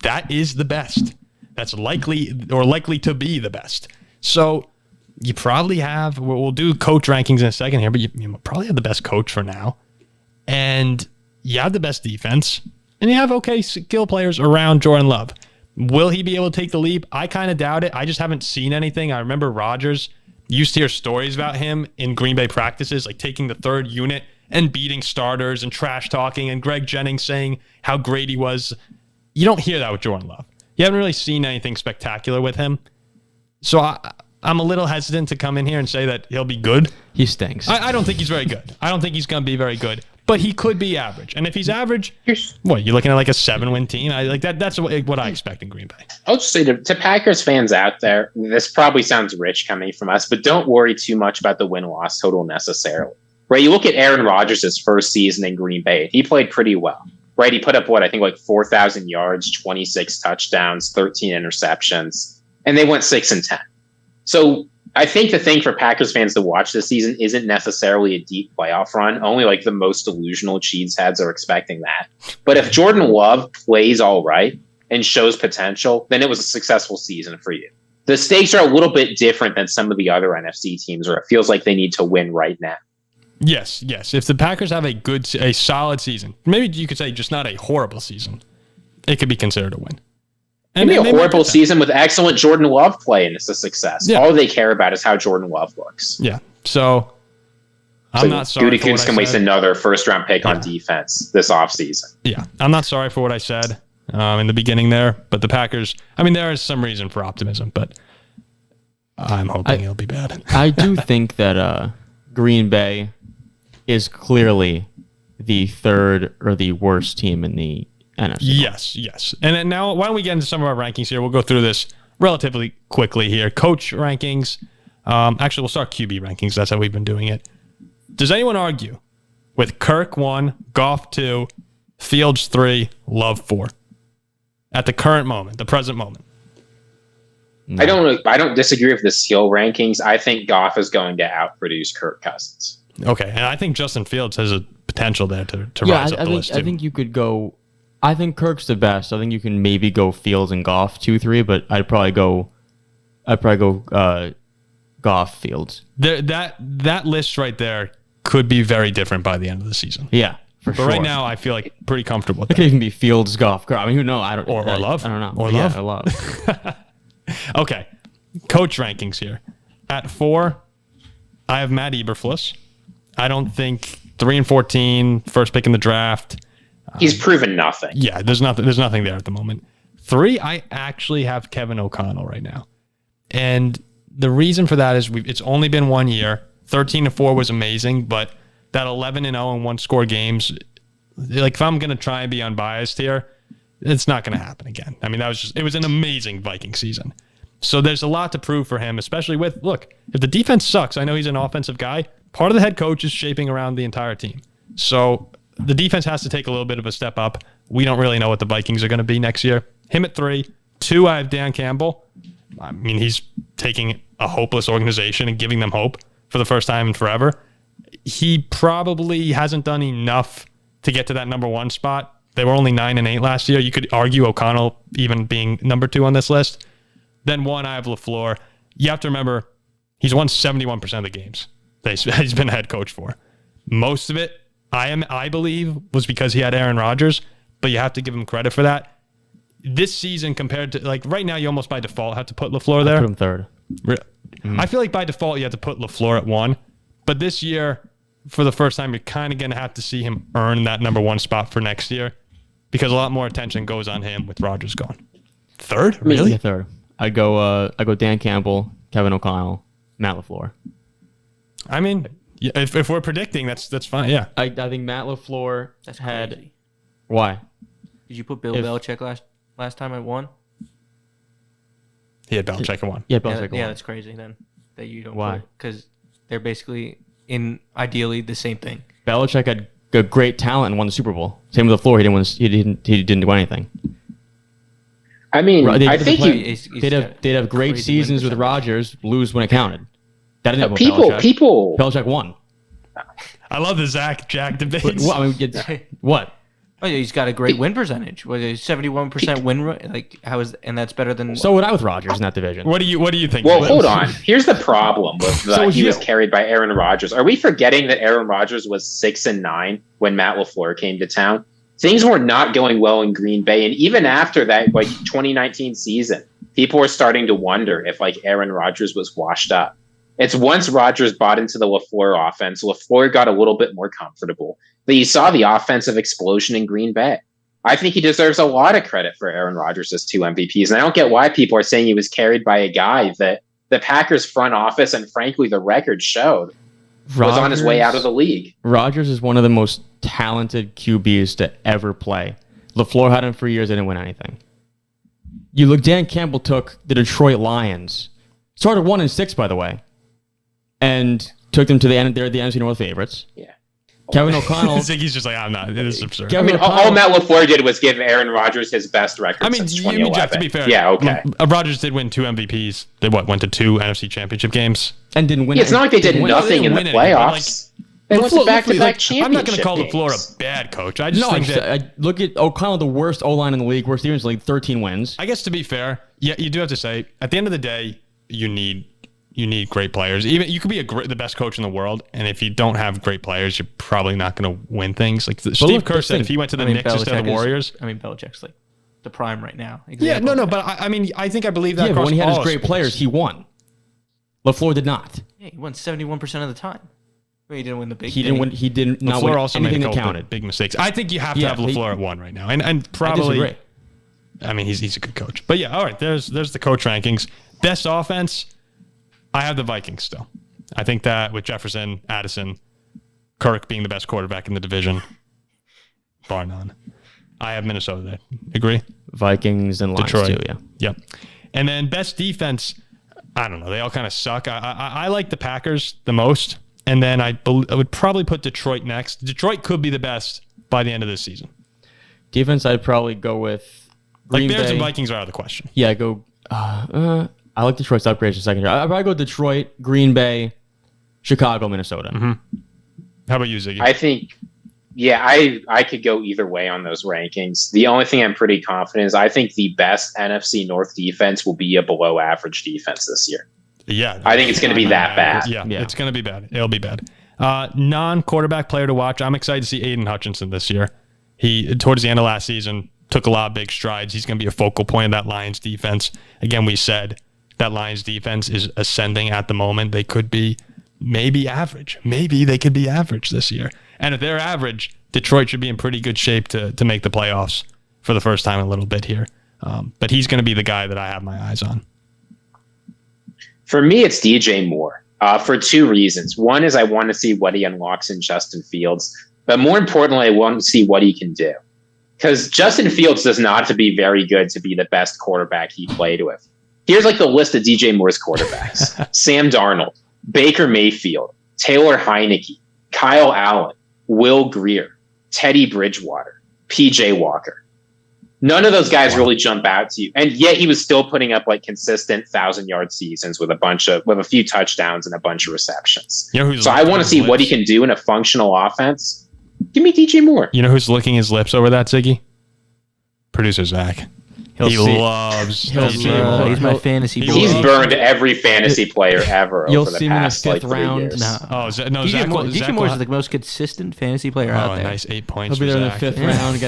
that is the best. That's likely to be the best. So you probably have, we'll do coach rankings in a second here, but you probably have the best coach for now. And you have the best defense. And you have okay skill players around Jordan Love. Will he be able to take the leap? I kind of doubt it. I just haven't seen anything. I remember Rodgers used to hear stories about him in Green Bay practices, like taking the third unit and beating starters and trash talking, and Greg Jennings saying how great he was. You don't hear that with Jordan Love. You haven't really seen anything spectacular with him. So I'm a little hesitant to come in here and say that he'll be good. He stinks. I don't think he's very good. I don't think he's going to be very good. But he could be average. And if he's average, what, you're looking at like a 7-win team? That's what I expect in Green Bay. I'll just say to Packers fans out there, this probably sounds rich coming from us, but don't worry too much about the win-loss total necessarily. Right? You look at Aaron Rodgers' first season in Green Bay. He played pretty well. Right? He put up, 4,000 yards, 26 touchdowns, 13 interceptions, and they went 6-10. So I think the thing for Packers fans to watch this season isn't necessarily a deep playoff run. Only like the most delusional cheeseheads are expecting that. But if Jordan Love plays all right and shows potential, then it was a successful season for you. The stakes are a little bit different than some of the other NFC teams where it feels like they need to win right now. Yes. If the Packers have a solid season, maybe you could say just not a horrible season, it could be considered a win. Maybe a horrible season with excellent Jordan Love play, and it's a success. Yeah. All they care about is how Jordan Love looks. Yeah. So I'm not sorry. Goody Coots can waste another first-round pick on defense this offseason. Yeah. I'm not sorry for what I said in the beginning there, but the Packers, there is some reason for optimism, but I'm hoping it'll be bad. I do think that Green Bay is clearly the third or the worst team in the NFC. Yes. And then now, why don't we get into some of our rankings here? We'll go through this relatively quickly here. Coach rankings. Actually, we'll start QB rankings. That's how we've been doing it. Does anyone argue with Kirk 1, Goff 2, Fields 3, Love 4 at the current moment, the present moment? No. I don't disagree with the skill rankings. I think Goff is going to outproduce Kirk Cousins. Okay, and I think Justin Fields has a potential there to rise up the list too. I think you could go. I think Kirk's the best. I think you can maybe go Fields and Goff 2-3, but I'd probably go Goff Fields. That list right there could be very different by the end of the season. Yeah, for sure. But right now, I feel like pretty comfortable with that. It could even be Fields, Goff. Who knows? Or Love. I don't know. Or Love. Yeah, Love. Okay, coach rankings here. At 4, I have Matt Eberflus. I don't think 3-14, first pick in the draft. He's proven nothing. Yeah, there's nothing there at the moment. 3, I actually have Kevin O'Connell right now. And the reason for that is it's only been 1 year. 13-4 was amazing, but that 11-0 in one-score games, like if I'm going to try and be unbiased here, it's not going to happen again. It was an amazing Viking season. So there's a lot to prove for him, especially if the defense sucks, I know he's an offensive guy, part of the head coach is shaping around the entire team. So the defense has to take a little bit of a step up. We don't really know what the Vikings are going to be next year. Him at 3. 2, I have Dan Campbell. He's taking a hopeless organization and giving them hope for the first time in forever. He probably hasn't done enough to get to that number 1 spot. They were only 9-8 last year. You could argue O'Connell even being number 2 on this list. Then 1, I have LaFleur. You have to remember, he's won 71% of the games that he's been a head coach for. Most of it, I believe, was because he had Aaron Rodgers, but you have to give him credit for that. This season compared to, right now, you almost by default have to put LaFleur there. I put him 3rd. Mm-hmm. I feel like by default you have to put LaFleur at 1, but this year, for the first time, you're kind of going to have to see him earn that number 1 spot for next year because a lot more attention goes on him with Rodgers gone. 3rd? Really? Yeah, 3rd. I go Dan Campbell, Kevin O'Connell, Matt LaFleur. If we're predicting, that's fine. Yeah, I think Matt LaFleur had. Crazy. Why? Did you put Bill Belichick last time at 1? He had Belichick at 1. Yeah, Belichick at 1. Yeah, that's crazy then that you don't. Why? Because they're basically ideally the same thing. Belichick had a great talent and won the Super Bowl. Same with LaFleur. He didn't do anything. I think they'd have great seasons with Rodgers, lose when it counted. That didn't happen with Belichick. Belichick won. I love the Zach Jack debates. What? Oh, yeah, he's got a great win percentage. Was it 71% win rate? And that's better than. So would I with Rodgers in that division. What do you think? Well, hold on. Here's the problem with he was carried by Aaron Rodgers. Are we forgetting that Aaron Rodgers was 6-9 when Matt LaFleur came to town? Things were not going well in Green Bay, and even after that, 2019 season, people were starting to wonder if Aaron Rodgers was washed up. It's once Rodgers bought into the LaFleur offense, LaFleur got a little bit more comfortable. But you saw the offensive explosion in Green Bay. I think he deserves a lot of credit for Aaron Rodgers' 2 MVPs. And I don't get why people are saying he was carried by a guy that the Packers front office and frankly the record showed was on his way out of the league. Rodgers is one of the most talented QBs to ever play. LaFleur had him for years, they didn't win anything. You look, Dan Campbell took the Detroit Lions, started 1-6 by the way, and took them to the end. They're the NFC North favorites. Yeah. Kevin O'Connell. Ziggy's just like, I'm not. It is absurd. I mean, all Matt LaFleur did was give Aaron Rodgers his best record since 2011. Jeff, to be fair, yeah, okay. Rodgers did win 2 MVPs. They went to 2 NFC Championship games And didn't win. Yeah, it's not like they did nothing in the playoffs. They went to back-to-back championship I'm not going to call games. LaFleur a bad coach. I just think that... I look at O'Connell, the worst O-line in the league, worst defense in the league, 13 wins. I guess to be fair, yeah, you do have to say, at the end of the day, you need great players. Even you could be the best coach in the world, and if you don't have great players, you're probably not going to win things. Like Steve Kerr said, if he went to the Knicks instead of the Warriors... Belichick's like the prime right now. Yeah, no, but I believe that. Yeah, but when he had his great players, he won. LaFleur did not. Yeah, he won 71% of the time. He didn't win the big. He didn't win. He didn't. Not LaFleur win also anything made a that couple counted. big mistakes. I think you have to have LaFleur at 1 right now, and probably. I disagree. I mean, he's a good coach, but yeah, all right. There's the coach rankings. Best offense, I have the Vikings still. I think that with Jefferson, Addison, Kirk being the best quarterback in the division, bar none. I have Minnesota there. Agree? Vikings and Lions Detroit. too. Yeah. Yep. And then best defense, I don't know. They all kind of suck. I like the Packers the most. And then I would probably put Detroit next. Detroit could be the best by the end of this season. Defense, I'd probably go with Green Bears Bay. and Vikings are out of the question. Yeah, go. I like Detroit's upgrades in second. I'd probably go Detroit, Green Bay, Chicago, Minnesota. Mm-hmm. How about you, Ziggy? I think, I could go either way on those rankings. The only thing I'm pretty confident is I think the best NFC North defense will be a below average defense this year. Yeah. I think it's going to be that bad. Yeah, it's going to be bad. It'll be bad. Non-quarterback player to watch. I'm excited to see Aiden Hutchinson this year. He, towards the end of last season, took a lot of big strides. He's going to be a focal point of that Lions defense. Again, we said that Lions defense is ascending at the moment. They could be maybe average. Maybe they could be average this year. And if they're average, Detroit should be in pretty good shape to make the playoffs for the first time in a little bit here. But he's going to be the guy that I have my eyes on. For me, it's DJ Moore for 2 reasons. One is I want to see what he unlocks in Justin Fields. But more importantly, I want to see what he can do. Because Justin Fields does not have to be very good to be the best quarterback he played with. Here's like the list of DJ Moore's quarterbacks. Sam Darnold, Baker Mayfield, Taylor Heineke, Kyle Allen, Will Grier, Teddy Bridgewater, PJ Walker. None of those guys really jump out to you. And yet he was still putting up like consistent 1,000-yard seasons with a few touchdowns and a bunch of receptions. You know so I want to see what he can do in a functional offense. Give me DJ Moore. You know who's licking his lips over that, Ziggy? Producer Zach. He loves DJ Moore. He's my fantasy boy. He's burned every fantasy player ever over the past like 3 years. DJ Moore is the most consistent fantasy player out there. Oh, nice 8 points. He'll be there in the 5th round.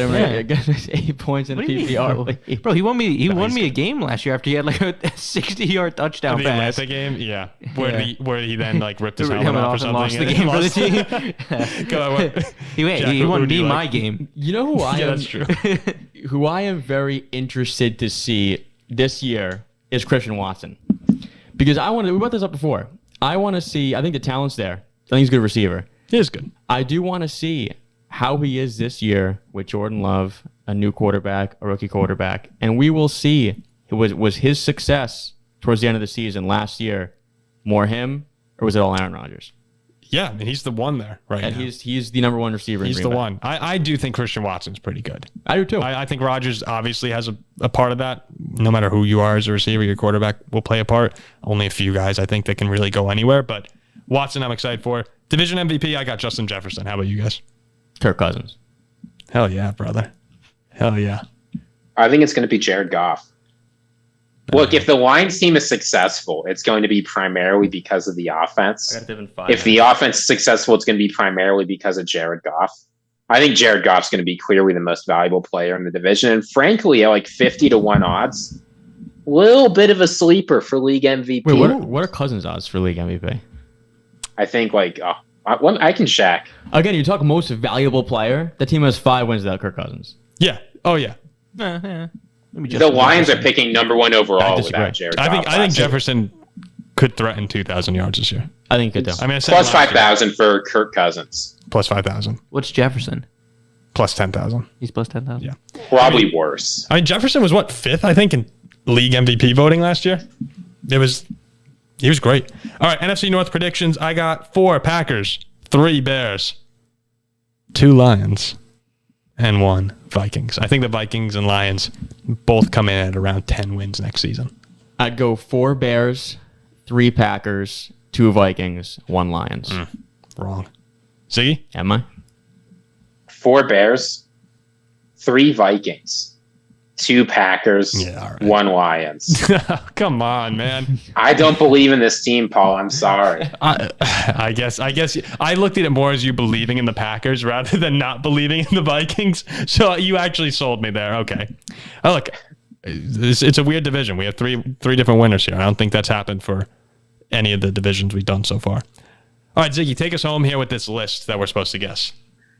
Get him 8 points in PPR. Bro, he won me a game last year after he had like a 60-yard touchdown pass. The game, yeah. Where he then like ripped his helmet off or something. Lost the game for the team. He won me my game. You know who I am? Yeah, that's true. Who I am very interested to see this year is Christian Watson. Because we brought this up before. I want to see, I think the talent's there. I think he's a good receiver. He is good. I do want to see how he is this year with Jordan Love, a new quarterback, a rookie quarterback. And we will see, was his success towards the end of the season last year more him, or was it all Aaron Rodgers? Yeah, I mean, he's the one there now. He's the number 1 receiver. He's the one. I do think Christian Watson's pretty good. I do too. I think Rodgers obviously has a part of that. No matter who you are as a receiver, your quarterback will play a part. Only a few guys I think that can really go anywhere. But Watson, I'm excited for. Division MVP, I got Justin Jefferson. How about you guys? Kirk Cousins. Hell yeah, brother. Hell yeah. I think it's going to be Jared Goff. Look, if the Lions team is successful, it's going to be primarily because of the offense. If the offense is successful, it's going to be primarily because of Jared Goff. I think Jared Goff's going to be clearly the most valuable player in the division. And frankly, at like 50-1 odds, little bit of a sleeper for league MVP. Wait, what are Cousins' odds for league MVP? I think I can check. Again, you talk most valuable player. The team has 5 wins without Kirk Cousins. Yeah, Oh yeah. The Lions are picking number 1 overall without Jared Goff. I think Jefferson could threaten 2,000 yards this year. I think it could. I mean, plus 5,000 for Kirk Cousins. Plus 5,000. What's Jefferson? Plus 10,000. He's plus 10,000. Yeah. Probably worse. I mean, Jefferson was what, 5th, I think, in league MVP voting last year. He was great. All right, NFC North predictions. I got 4 Packers, 3 Bears, 2 Lions, and 1 Vikings. I think the Vikings and Lions both come in at around 10 wins next season. I'd go 4 Bears, 3 Packers, 2 Vikings, 1 Lions. Wrong. Ziggy? Am I? 4 Bears, 3 Vikings, 2 Packers, 1 Lions. Come on, man. I don't believe in this team, Paul. I'm sorry. I guess I looked at it more as you believing in the Packers rather than not believing in the Vikings. So you actually sold me there. Okay. Oh, look, it's a weird division. We have three different winners here. I don't think that's happened for any of the divisions we've done so far. All right, Ziggy, take us home here with this list that we're supposed to guess.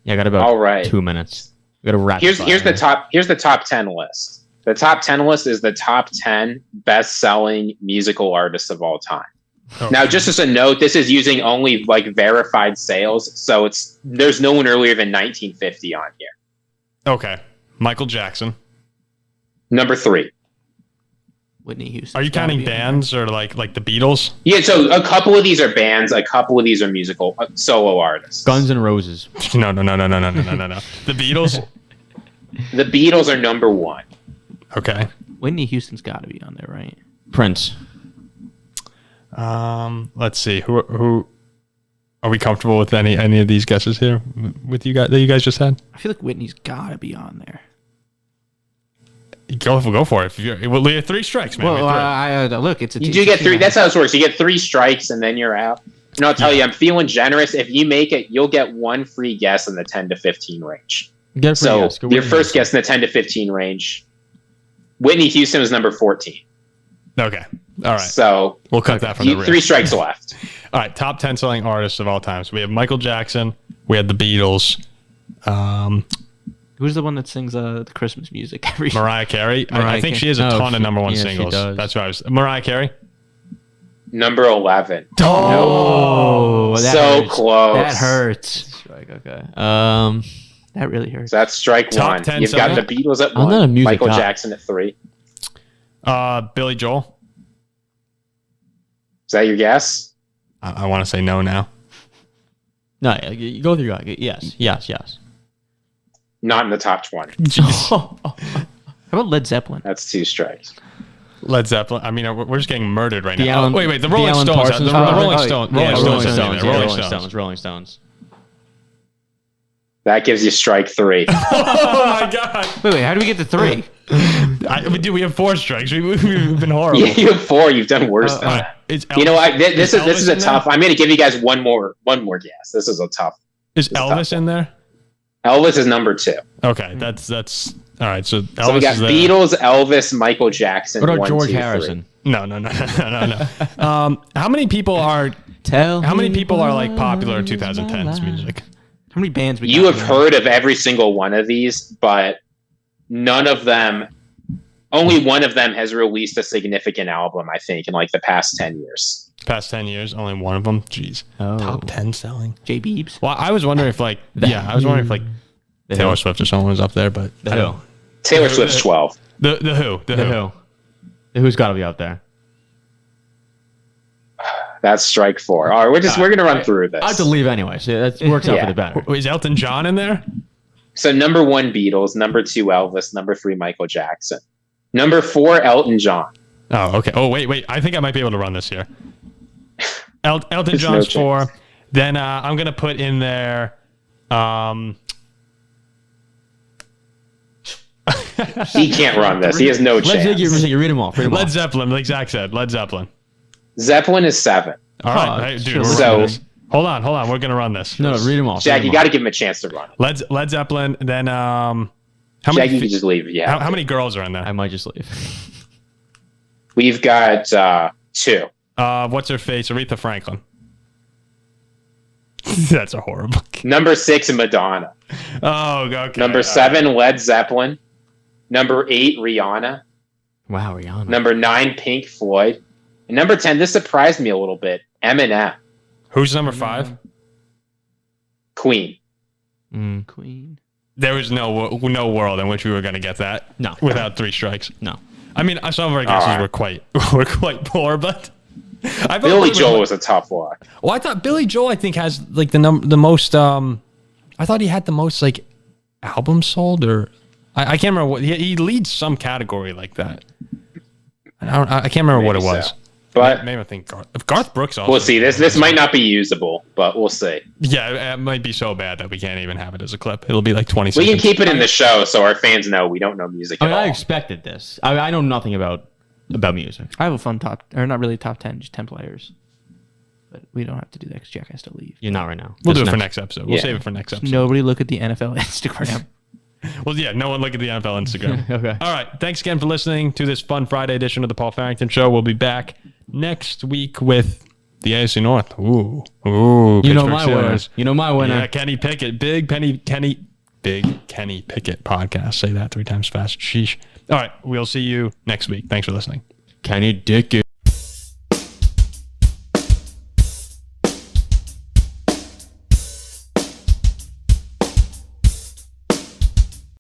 Yeah, I got about 2 minutes. We got to wrap. Here's the top 10 list. The top 10 list is the top 10 best-selling musical artists of all time. Okay. Now, just as a note, this is using only verified sales, so there's no one earlier than 1950 on here. Okay, Michael Jackson. Number 3. Whitney Houston. Are you counting bands or like the Beatles? Yeah, so a couple of these are bands, a couple of these are musical solo artists. Guns N' Roses. No. The Beatles. The Beatles are number 1. Okay. Whitney Houston's got to be on there, right? Prince. Let's see. Who are we comfortable with any of these guesses here with you guys that you guys just had? I feel like Whitney's got to be on there. Go for it. Well, you have 3 strikes, man. Well, look, it's a you do get 3. That's how it works. You get 3 strikes and then you're out. And I'll tell you, I'm feeling generous. If you make it, you'll get 1 free guess in the 10 to 15 range. So your first guess in the 10 to 15 range. Whitney Houston was number 14. Okay. All right. So we'll cut that from the 3 strikes left. All right. Top 10 selling artists of all time. So we have Michael Jackson. We had the Beatles. Who's the one that sings the Christmas music every Mariah Carey. I think she has a ton of number 1 singles. That's what I was. Mariah Carey. Number 11. Oh, so hurts. close. That hurts. Strike. Okay. That really hurts. So that's strike Top 1. 10 You've got the Beatles at 1. I'm not a music Michael guy. Jackson at 3. Billy Joel. Is that your guess? I want to say no now. No, you go through your yes. Not in the top 20. How about Led Zeppelin? That's 2 strikes. Led Zeppelin. I mean, we're just getting murdered right now. Alan, wait. The Rolling Stones. Rolling Stones. That gives you strike 3. Oh my god! Wait. How do we get to 3? We have 4 strikes. We've been horrible. Yeah, you have 4. You've done worse than that. You know what? This is a tough. I'm going to give you guys one more guess. This is a tough. Is Elvis in there? Elvis is number 2. Okay, that's all right. So Elvis So we got is there. Beatles, Elvis, Michael Jackson. What about 1, George 2, Harrison? 3. No. How many people are like popular in 2010s music? How many bands we got? You have heard of every single one of these, but none of them. Only one of them has released a significant album, I think, in the past 10 years. Past 10 years, only one of them. Jeez. Oh. Top 10 selling. J. Beebs. Well, I was wondering if Taylor Swift or someone was up there, but The Who. Taylor Swift's 12. The Who. The Who. The Who's got to be out there. That's strike 4. All right, we're going to run through this. I have to leave anyway, so that works out for the better. Is Elton John in there? So number 1, Beatles. Number 2, Elvis. Number 3, Michael Jackson. Number 4, Elton John. Oh, okay. Oh, wait. I think I might be able to run this here. Elton There's John's no 4. chance. Then I'm going to put in there... He can't run this. He has no chance. Read them off. Led Zeppelin, like Zach said. Led Zeppelin. Zeppelin is 7. All right. Hey, dude, we're So- running this. Hold on. We're going to run this. No, read them off. Jack, you got to give him a chance to run. Led Zeppelin. Then how Jack, many? you can just leave. Yeah. How many girls are in there? I might just leave. We've got 2. What's her face? Aretha Franklin. That's a horrible. Number 6, Madonna. Oh, okay. Number 7, Led Zeppelin. Number 8, Rihanna. Wow, Rihanna. Number 9, Pink Floyd. And number 10, this surprised me a little bit, Eminem. Who's number 5? Queen. Queen. There was no world in which we were going to get that. No. Without 3 strikes. No. I mean, some of our guesses were quite poor, but I Billy Joel was a tough lock. Well, I thought Billy Joel, I think, has like the most. I thought he had the most like albums sold, or I can't remember what he leads some category like that. I can't remember what it was. So. But maybe I think Garth Brooks also. We'll see. This might not be usable, but we'll see. Yeah, it might be so bad that we can't even have it as a clip. It'll be like 20 seconds. We can keep it in the show so our fans know we don't know music at all. I expected this. I know nothing about music. I have a fun not really top 10, just 10 players. But we don't have to do that because Jack has to leave. You're not right now. We'll do it for next episode. We'll save it for next episode. Nobody look at the NFL Instagram. Well, yeah, no one look at the NFL Instagram. Okay. All right. Thanks again for listening to this fun Friday edition of the Paul Farrington Show. We'll be back next week with the AFC North. Ooh. You know my winner. You know my winner. Yeah, Kenny Pickett. Big Kenny Pickett podcast. Say that 3 times fast. Sheesh. All right. We'll see you next week. Thanks for listening. Kenny Dickett.